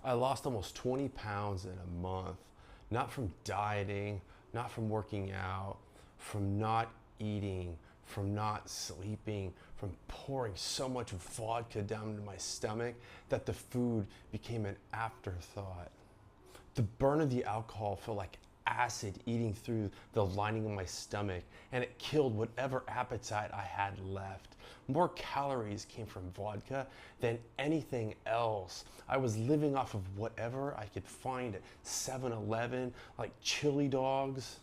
I lost almost 20 pounds in a month, not from dieting, not from working out, from not eating, from not sleeping, from pouring so much vodka down into my stomach that the food became an afterthought. The burn of the alcohol felt like acid eating through the lining of my stomach, and it killed whatever appetite I had left. More calories came from vodka than anything else. I was living off of whatever I could find at 7-Eleven, like chili dogs.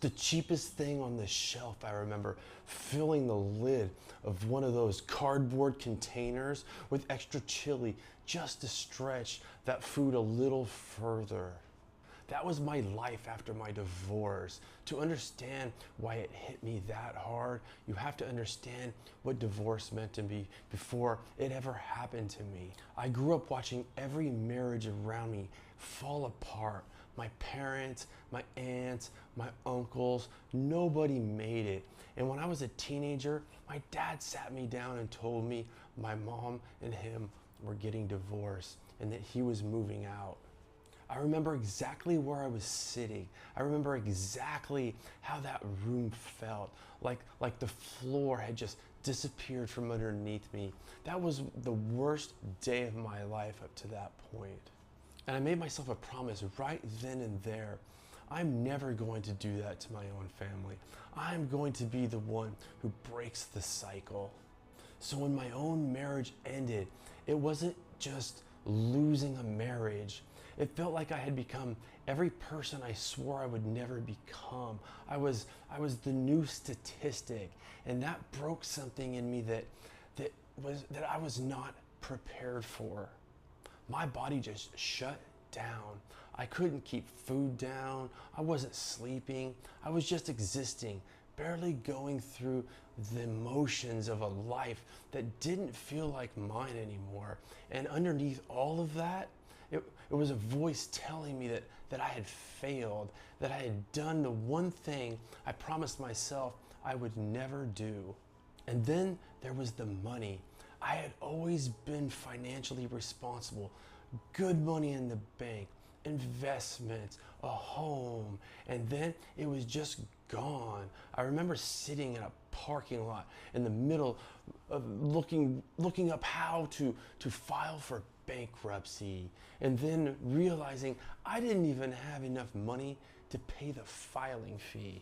The cheapest thing on the shelf, I remember filling the lid of one of those cardboard containers with extra chili just to stretch that food a little further. That was my life after my divorce. To understand why it hit me that hard, you have to understand what divorce meant to me before it ever happened to me. I grew up watching every marriage around me fall apart. My parents, my aunts, my uncles, nobody made it. And when I was a teenager, my dad sat me down and told me my mom and him were getting divorced and that he was moving out. I remember exactly where I was sitting. I remember exactly how that room felt, like the floor had just disappeared from underneath me. That was the worst day of my life up to that point. And I made myself a promise right then and there. I'm never going to do that to my own family. I'm going to be the one who breaks the cycle. So when my own marriage ended, it wasn't just losing a marriage. It felt like I had become every person I swore I would never become. I was the new statistic, and that broke something in me that I was not prepared for. My body just shut down. I couldn't keep food down. I wasn't sleeping. I was just existing, barely going through the emotions of a life that didn't feel like mine anymore. And underneath all of that, it was a voice telling me that I had failed, that I had done the one thing I promised myself I would never do. And then there was the money. I had always been financially responsible, good money in the bank, investments, a home, and then it was just gone. I remember sitting in a parking lot in the middle of looking up how to file for bankruptcy, and then realizing I didn't even have enough money to pay the filing fee.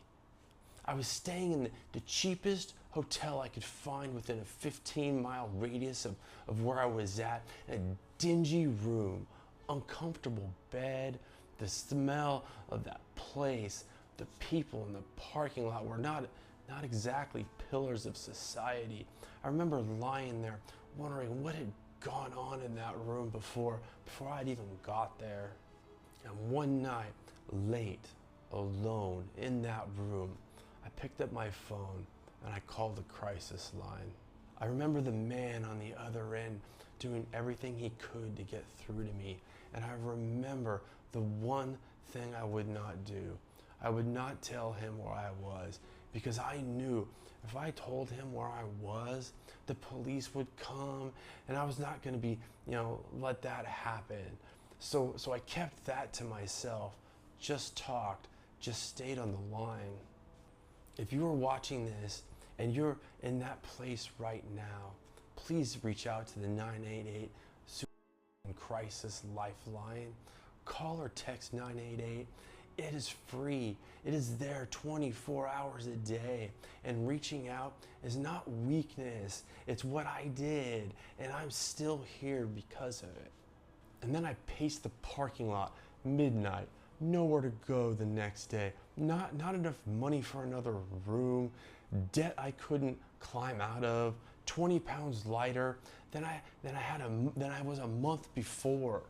I was staying in the cheapest hotel I could find within a 15-mile radius of where I was at, in a dingy room, uncomfortable bed. The smell of that place, the people in the parking lot were not exactly pillars of society. I remember lying there wondering what had gone on in that room before I'd even got there. And one night, late, alone in that room, I picked up my phone and I called the crisis line. I remember the man on the other end doing everything he could to get through to me. And I remember the one thing I would not do. I would not tell him where I was, because I knew if I told him where I was, the police would come and I was not going to be, let that happen. So I kept that to myself, just talked, just stayed on the line. If you are watching this and you're in that place right now, please reach out to the 988 Crisis Lifeline. Call or text 988. It is free. It is there 24 hours a day. And reaching out is not weakness. It's what I did. And I'm still here because of it. And then I paced the parking lot, midnight, nowhere to go the next day, not enough money for another room, debt I couldn't climb out of, 20 pounds lighter than I was a month before.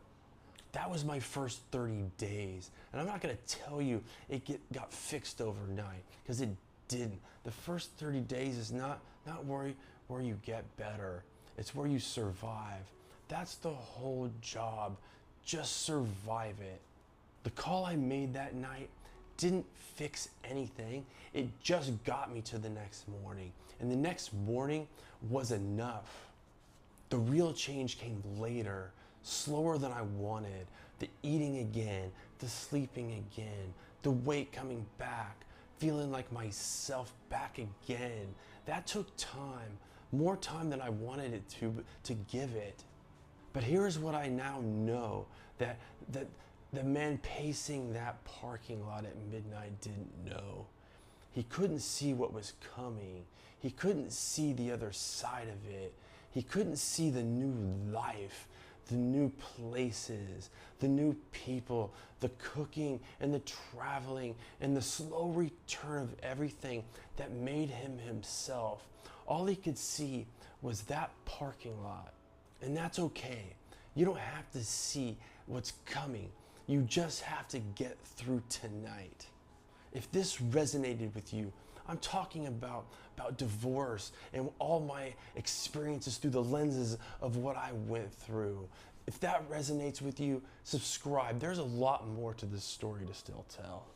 That was my first 30 days. And I'm not gonna tell you it got fixed overnight, because it didn't. The first 30 days is not where you get better. It's where you survive. That's the whole job. Just survive it. The call I made that night didn't fix anything. It just got me to the next morning. And the next morning was enough. The real change came later, slower than I wanted, the eating again, the sleeping again, the weight coming back, feeling like myself back again. That took time, more time than I wanted it to give it. But here's what I now know, that the man pacing that parking lot at midnight didn't know. He couldn't see what was coming. He couldn't see the other side of it. He couldn't see the new life, the new places, the new people, the cooking and the traveling and the slow return of everything that made him himself. All he could see was that parking lot. And that's okay. You don't have to see what's coming. You just have to get through tonight. If this resonated with you, I'm talking about divorce and all my experiences through the lenses of what I went through. If that resonates with you, subscribe. There's a lot more to this story to still tell.